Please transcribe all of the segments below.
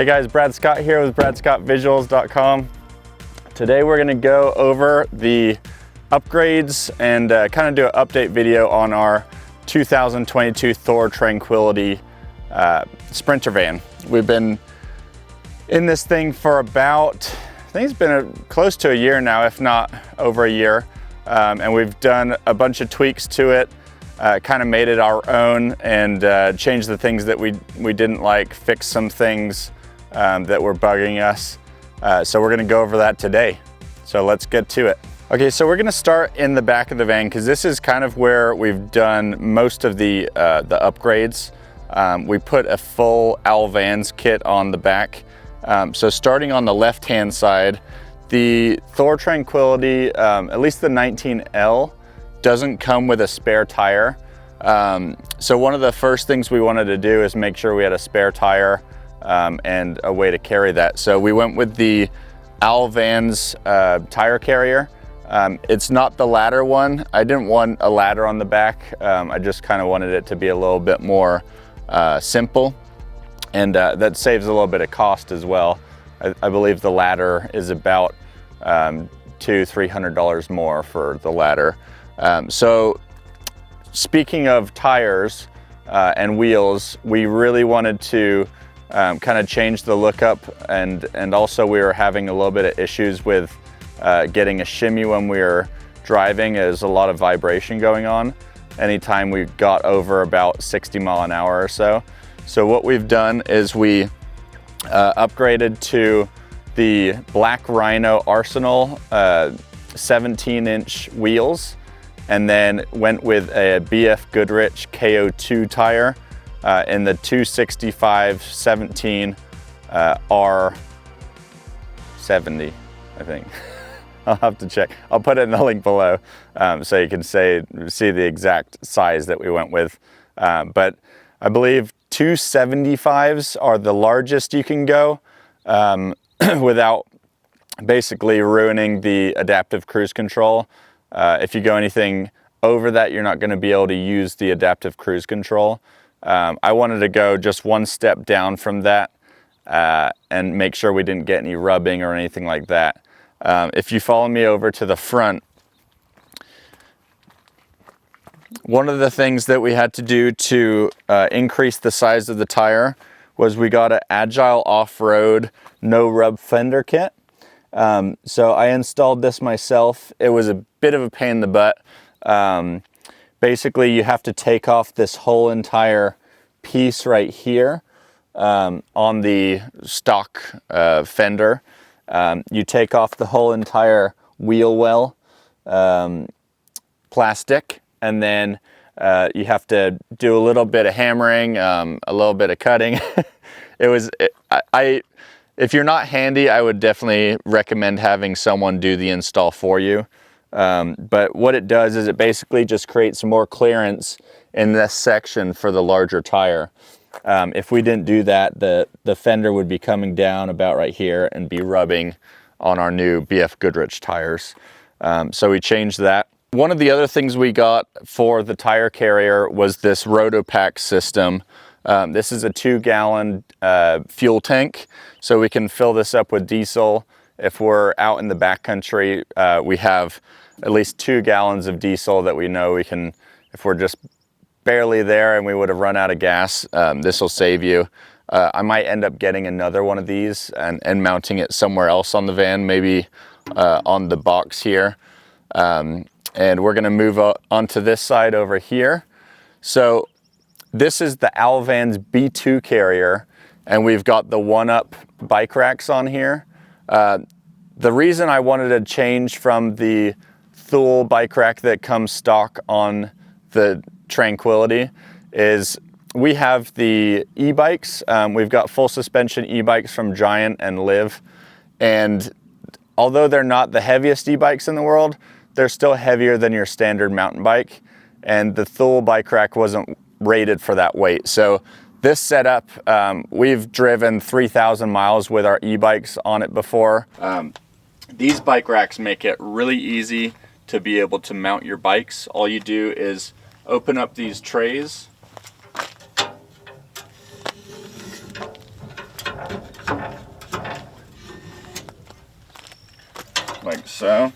Hey guys, Brad Scott here with bradscottvisuals.com. Today we're gonna go over the upgrades and kind of do an update video on our 2022 Thor Tranquility Sprinter van. We've been in this thing for about, I think it's been close to a year now, if not over a year. And we've done a bunch of tweaks to it, kind of made it our own and changed the things that we didn't like, fixed some things that were bugging us. So we're gonna go over that today. So let's get to it. Okay, so we're gonna start in the back of the van because this is kind of where we've done most of the upgrades. We put a full Al Vans kit on the back. So starting on the left-hand side, the Thor Tranquility, at least the 19L, doesn't come with a spare tire. So one of the first things we wanted to do is make sure we had a spare tire and a way to carry that. So we went with the Al Vans tire carrier. It's not the ladder one. I didn't want a ladder on the back. I just kind of wanted it to be a little bit more simple, and that saves a little bit of cost as well. I believe the ladder is about $200–300 more for the ladder. So speaking of tires and wheels, we really wanted to kind of change the look up, and also we were having a little bit of issues with getting a shimmy when we were driving. There's a lot of vibration going on anytime we got over about 60 mile an hour or so. So what we've done is we upgraded to the Black Rhino Arsenal 17-inch wheels, and then went with a BF Goodrich KO2 tire in the 265/17 R70, I think. I'll have to check. I'll put it in the link below so you can see the exact size that we went with. But I believe 275s are the largest you can go without basically ruining the adaptive cruise control. If you go anything over that, you're not going to be able to use the adaptive cruise control. I wanted to go just one step down from that and make sure we didn't get any rubbing or anything like that. If you follow me over to the front, one of the things that we had to do to increase the size of the tire was we got an Agile Off-Road No Rub Fender kit. So I installed this myself. It was a bit of a pain in the butt. Basically, you have to take off this whole entire piece right here on the stock fender. You take off the whole entire wheel well plastic, and then you have to do a little bit of hammering, a little bit of cutting. If you're not handy, I would definitely recommend having someone do the install for you. But what it does is it basically just creates more clearance in this section for the larger tire. If we didn't do that, the fender would be coming down about right here and be rubbing on our new BF Goodrich tires. So we changed that. One of the other things we got for the tire carrier was this Rotopack system. This is a 2-gallon fuel tank, so we can fill this up with diesel. If we're out in the backcountry, we have at least 2 gallons of diesel that we know we can, if we're just barely there and we would have run out of gas, this will save you. I might end up getting another one of these and mounting it somewhere else on the van, maybe on the box here. And we're gonna move onto this side over here. So this is the Al Vans B2 carrier, and we've got the 1-Up bike racks on here. The reason I wanted to change from the Thule bike rack that comes stock on the Tranquility is we have the e-bikes. We've got full suspension e-bikes from Giant and Liv, and although they're not the heaviest e-bikes in the world, they're still heavier than your standard mountain bike, and the Thule bike rack wasn't rated for that weight. So this setup, we've driven 3,000 miles with our e-bikes on it before. These bike racks make it really easy to be able to mount your bikes. All you do is open up these trays, like so.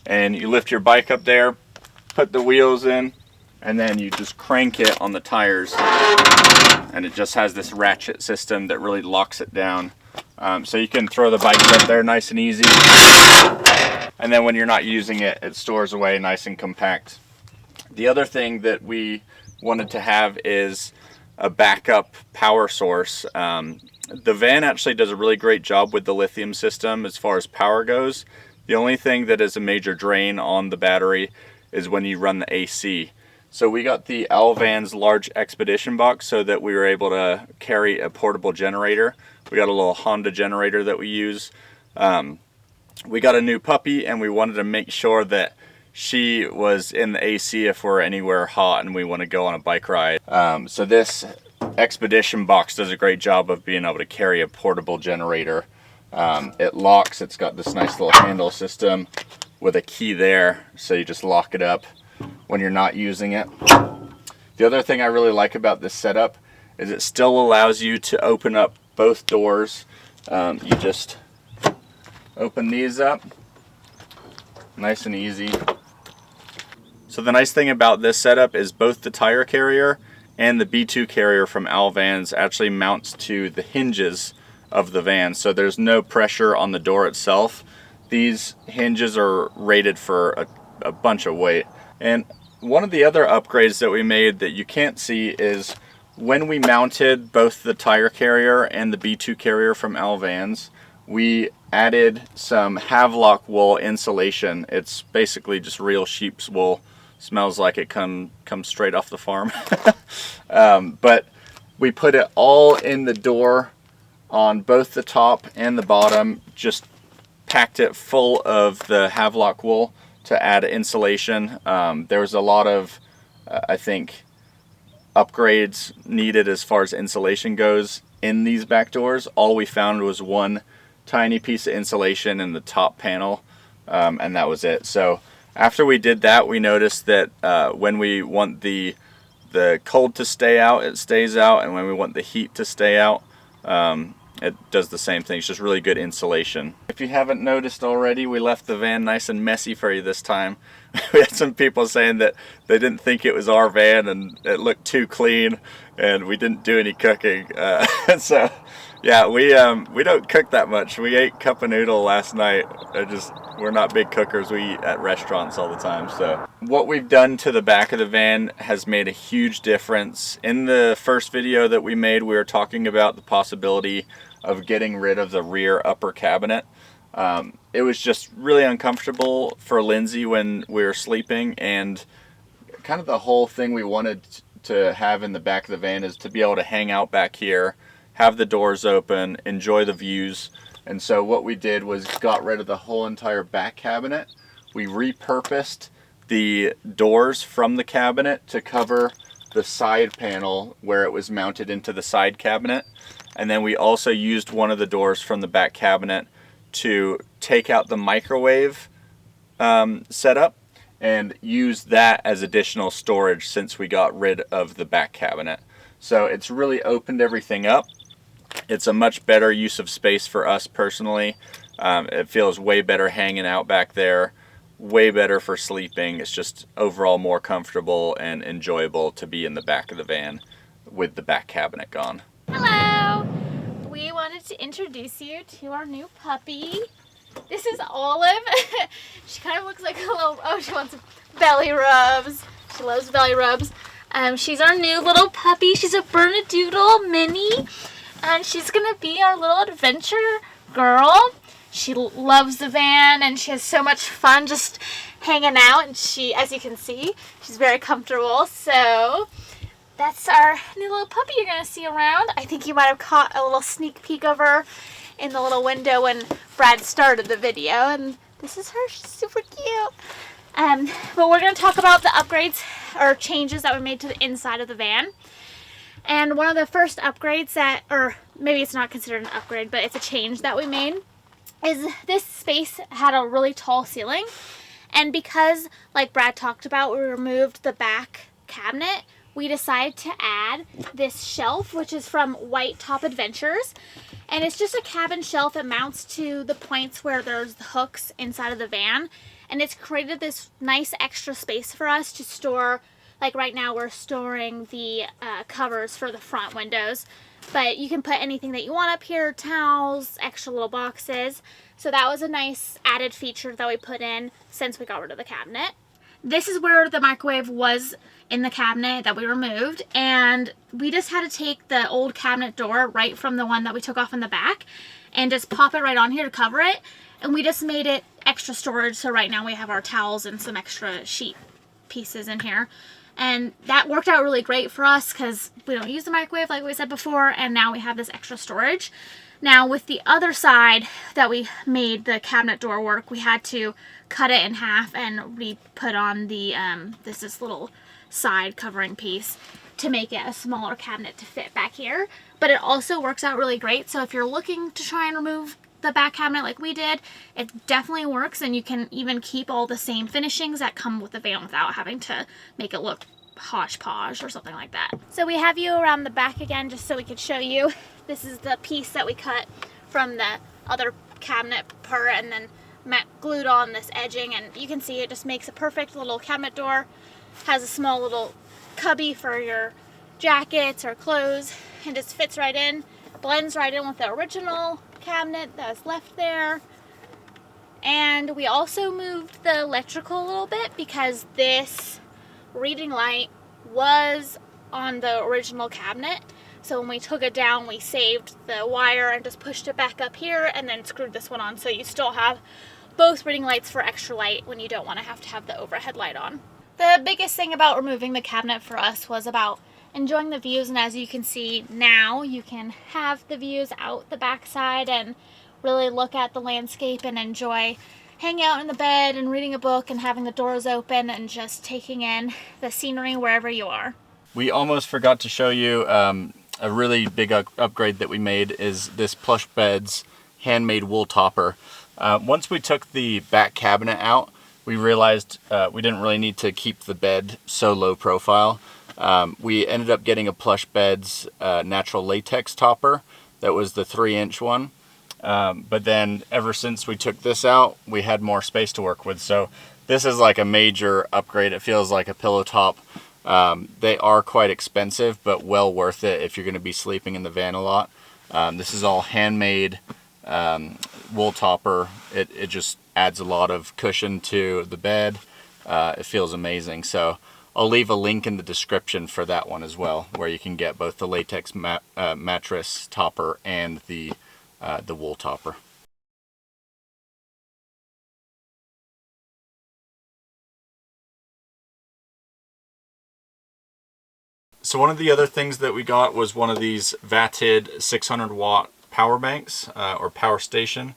And you lift your bike up there, put the wheels in, and then you just crank it on the tires. And it just has this ratchet system that really locks it down. So you can throw the bikes up there nice and easy. And then when you're not using it, it stores away nice and compact. The other thing that we wanted to have is a backup power source. The van actually does a really great job with the lithium system as far as power goes. The only thing that is a major drain on the battery is when you run the AC. So we got the Alvan's large expedition box so that we were able to carry a portable generator. We got a little Honda generator that we use. We got a new puppy and we wanted to make sure that she was in the AC if we're anywhere hot and we want to go on a bike ride. So this expedition box does a great job of being able to carry a portable generator. It locks, it's got this nice little handle system with a key there, so you just lock it up when you're not using it. The other thing I really like about this setup is it still allows you to open up both doors. You just open these up, nice and easy. So the nice thing about this setup is both the tire carrier and the B2 carrier from Alvan's actually mounts to the hinges of the van, so there's no pressure on the door itself. These hinges are rated for a bunch of weight. And one of the other upgrades that we made that you can't see is when we mounted both the tire carrier and the B2 carrier from Alvan's, we added some Havelock wool insulation. It's basically just real sheep's wool. Smells like it comes straight off the farm. But we put it all in the door on both the top and the bottom, just packed it full of the Havelock wool to add insulation. There was a lot of, I think, upgrades needed as far as insulation goes in these back doors. All we found was one tiny piece of insulation in the top panel, and that was it. So after we did that, we noticed that when we want the cold to stay out, it stays out, and when we want the heat to stay out, it does the same thing. It's just really good insulation. If you haven't noticed already, we left the van nice and messy for you this time. We had some people saying that they didn't think it was our van and it looked too clean and we didn't do any cooking. So yeah, we don't cook that much. We ate cup of noodle last night. We're not big cookers. We eat at restaurants all the time. So what we've done to the back of the van has made a huge difference. In the first video that we made, we were talking about the possibility of getting rid of the rear upper cabinet. It was just really uncomfortable for Lindsay when we were sleeping, and kind of the whole thing we wanted to have in the back of the van is to be able to hang out back here, have the doors open, enjoy the views. And so what we did was got rid of the whole entire back cabinet. We repurposed the doors from the cabinet to cover the side panel where it was mounted into the side cabinet. And then we also used one of the doors from the back cabinet to take out the microwave setup and use that as additional storage since we got rid of the back cabinet. So it's really opened everything up. It's a much better use of space for us personally. It feels way better hanging out back there, way better for sleeping. It's just overall more comfortable and enjoyable to be in the back of the van with the back cabinet gone. Hello! We wanted to introduce you to our new puppy. This is Olive. She kind of looks like a little, oh, she wants belly rubs. She loves belly rubs. She's our new little puppy. She's a Bernedoodle mini. And she's going to be our little adventure girl. She loves the van and she has so much fun just hanging out. And she, as you can see, she's very comfortable. So that's our new little puppy you're going to see around. I think you might have caught a little sneak peek of her in the little window when Brad started the video. And this is her. She's super cute. But we're going to talk about the upgrades or changes that we made to the inside of the van. And one of the first upgrades that, or maybe it's not considered an upgrade, but it's a change that we made, is this space had a really tall ceiling. And because, like Brad talked about, we removed the back cabinet, we decided to add this shelf, which is from White Top Adventures. And it's just a cabin shelf that mounts to the points where there's the hooks inside of the van. And it's created this nice extra space for us to store, like right now we're storing the covers for the front windows. But you can put anything that you want up here, towels, extra little boxes. So that was a nice added feature that we put in since we got rid of the cabinet. This is where the microwave was in the cabinet that we removed, and we just had to take the old cabinet door right from the one that we took off in the back and just pop it right on here to cover it, and we just made it extra storage. So right now we have our towels and some extra sheet pieces in here, and that worked out really great for us because we don't use the microwave like we said before, and now we have this extra storage. Now with the other side that we made the cabinet door work, we had to cut it in half and re-put on the this little side covering piece to make it a smaller cabinet to fit back here. But it also works out really great. So if you're looking to try and remove the back cabinet like we did, it definitely works, and you can even keep all the same finishings that come with the van without having to make it look hodgepodge or something like that. So we have you around the back again just so we could show you. This is the piece that we cut from the other cabinet part and then glued on this edging, and you can see it just makes a perfect little cabinet door. Has a small little cubby for your jackets or clothes, and just fits right in, blends right in with the original cabinet that's left there. And we also moved the electrical a little bit because this reading light was on the original cabinet. So when we took it down, we saved the wire and just pushed it back up here and then screwed this one on. So you still have both reading lights for extra light when you don't want to have the overhead light on. The biggest thing about removing the cabinet for us was about enjoying the views. And as you can see now, you can have the views out the backside and really look at the landscape and enjoy hanging out in the bed and reading a book and having the doors open and just taking in the scenery wherever you are. We almost forgot to show you a really big upgrade that we made is this plush beds handmade wool topper. Once we took the back cabinet out, we realized we didn't really need to keep the bed so low profile. We ended up getting a plush beds natural latex topper that was the 3-inch one. But then ever since we took this out, we had more space to work with. So this is like a major upgrade. It feels like a pillow top. They are quite expensive, but well worth it if you're going to be sleeping in the van a lot. This is all handmade wool topper. It just adds a lot of cushion to the bed. It feels amazing. So I'll leave a link in the description for that one as well, where you can get both the latex mattress topper and the wool topper. So one of the other things that we got was one of these vatted 600 watt power banks or power station.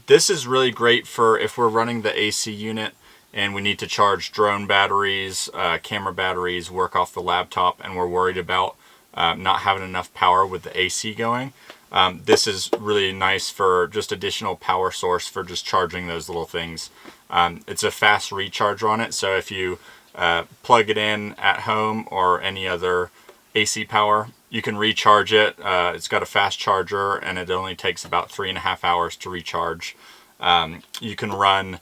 This is really great for if we're running the AC unit and we need to charge drone batteries, camera batteries, work off the laptop, and we're worried about not having enough power with the AC going. This is really nice for just additional power source for just charging those little things. It's a fast recharge on it, so if you plug it in at home or any other AC power, you can recharge it. It's got a fast charger and it only takes about 3.5 hours to recharge. You can run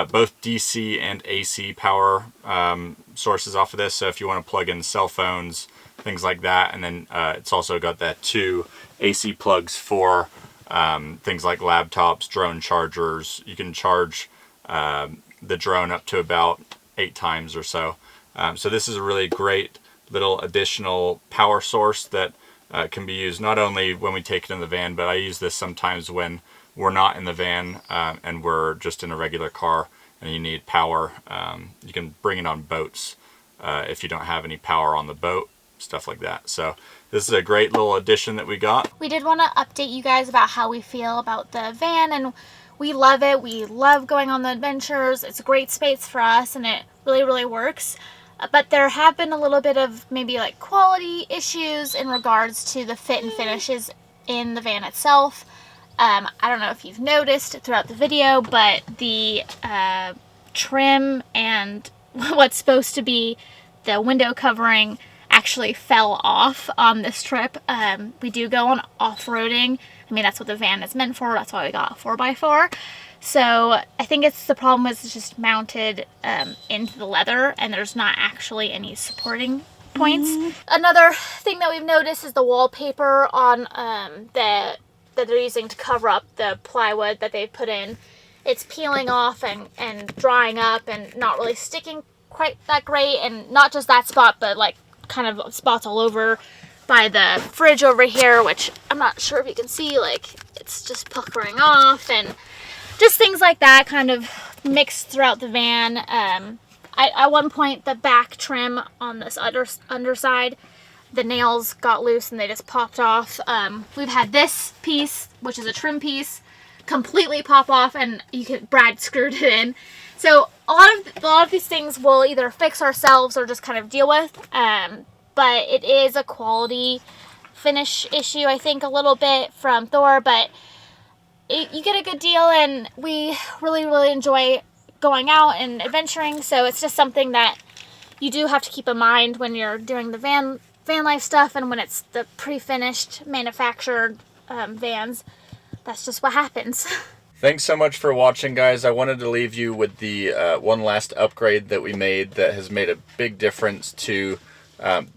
both DC and AC power sources off of this, so if you want to plug in cell phones, things like that. And then it's also got that 2 AC plugs for things like laptops, drone chargers. You can charge the drone up to about 8 times or so. So this is a really great little additional power source that can be used not only when we take it in the van, but I use this sometimes when we're not in the van and we're just in a regular car and you need power. You can bring it on boats if you don't have any power on the boat, stuff like that. So this is a great little addition that we got. We did want to update you guys about how we feel about the van, and we love it. We love going on the adventures. It's a great space for us and it really, really works. But there have been a little bit of maybe like quality issues in regards to the fit and finishes in the van itself. I don't know if you've noticed throughout the video, but the trim and what's supposed to be the window covering actually fell off on this trip. We do go on off-roading. I mean, that's what the van is meant for. That's why we got a 4x4. So I think it's the problem is it's just mounted into the leather, and there's not actually any supporting points. Another thing that we've noticed is the wallpaper on that they're using to cover up the plywood that they've put in. It's peeling off and drying up and not really sticking quite that great. And not just that spot, but like kind of spots all over by the fridge over here, which I'm not sure if you can see, like it's just puckering off, and just things like that kind of mixed throughout the van. At one point, the back trim on this underside, the nails got loose and they just popped off. We've had this piece, which is a trim piece, completely pop off, and Brad screwed it in. So a lot of these things we'll either fix ourselves or just kind of deal with. But it is a quality finish issue, I think, a little bit from Thor, but you get a good deal, and we really, really enjoy going out and adventuring. So it's just something that you do have to keep in mind when you're doing the van life stuff, and when it's the pre-finished manufactured vans. That's just what happens. Thanks so much for watching, guys. I wanted to leave you with the one last upgrade that we made that has made a big difference to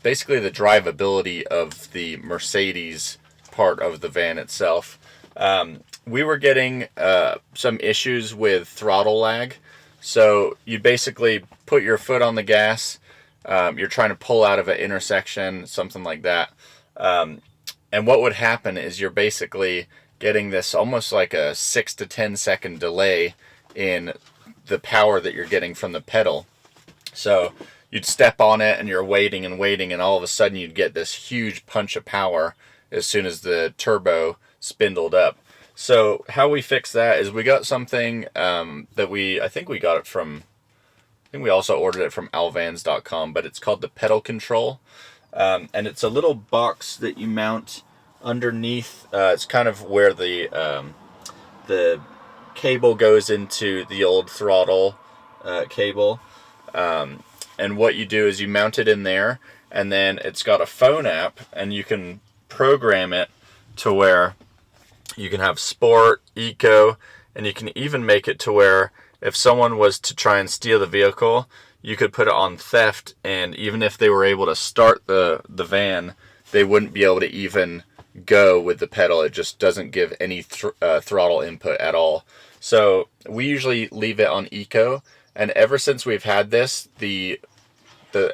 basically the drivability of the Mercedes part of the van itself. We were getting some issues with throttle lag. So you basically put your foot on the gas, you're trying to pull out of an intersection, something like that. And what would happen is you're basically getting this almost like a 6 to 10 second delay in the power that you're getting from the pedal. So you'd step on it and you're waiting and waiting, and all of a sudden you'd get this huge punch of power as soon as the turbo spindled up. So how we fix that is we got something that I think we got it from, I think we also ordered it from alvans.com, but it's called the pedal control. And it's a little box that you mount underneath. It's kind of where the cable goes into the old throttle cable. And what you do is you mount it in there, and then it's got a phone app, and you can program it to where you can have sport, eco, and you can even make it to where if someone was to try and steal the vehicle, you could put it on theft, and even if they were able to start the van, they wouldn't be able to even go with the pedal. It just doesn't give any throttle input at all. So we usually leave it on eco, and ever since we've had this, the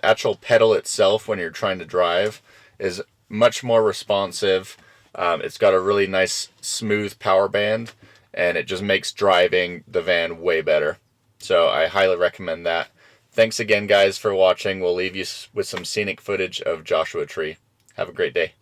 actual pedal itself when you're trying to drive is much more responsive. It's got a really nice smooth power band, and it just makes driving the van way better. So I highly recommend that. Thanks again, guys, for watching. We'll leave you with some scenic footage of Joshua Tree. Have a great day.